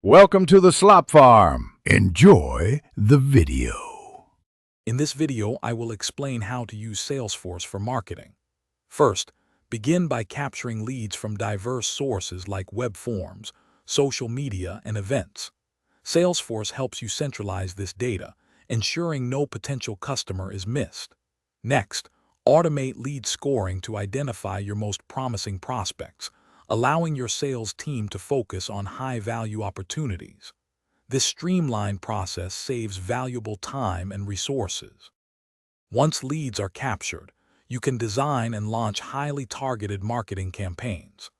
Welcome to the Slop Farm. Enjoy the video. In this video, I will explain how to use Salesforce for marketing. First, begin by capturing leads from diverse sources like web forms, social media, and events. Salesforce helps you centralize this data, ensuring no potential customer is missed. Next, automate lead scoring to identify your most promising prospects, allowing your sales team to focus on high-value opportunities. This streamlined process saves valuable time and resources. Once leads are captured, you can design and launch highly targeted marketing campaigns.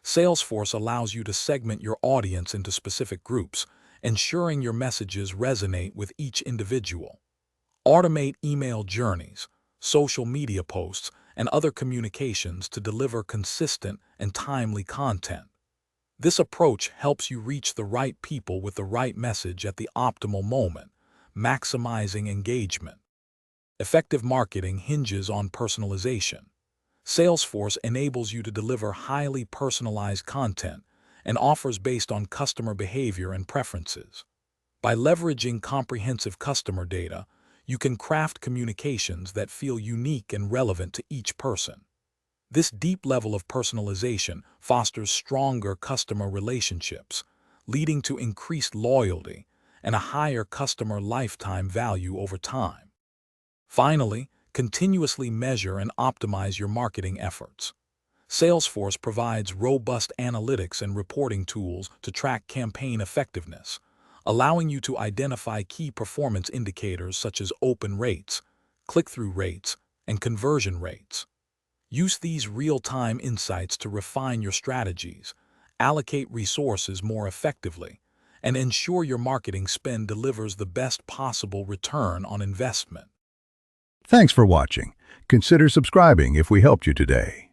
Salesforce allows you to segment your audience into specific groups, ensuring your messages resonate with each individual. Automate email journeys, social media posts, and other communications to deliver consistent and timely content. This approach helps you reach the right people with the right message at the optimal moment, maximizing engagement. Effective marketing hinges on personalization. Salesforce enables you to deliver highly personalized content and offers based on customer behavior and preferences. By leveraging comprehensive customer data, you can craft communications that feel unique and relevant to each person. This deep level of personalization fosters stronger customer relationships, leading to increased loyalty and a higher customer lifetime value over time. Finally, continuously measure and optimize your marketing efforts. Salesforce provides robust analytics and reporting tools to track campaign effectiveness, allowing you to identify key performance indicators such as open rates, click-through rates, and conversion rates. Use these real-time insights to refine your strategies, allocate resources more effectively, and ensure your marketing spend delivers the best possible return on investment. Thanks for watching. Consider subscribing if we helped you today.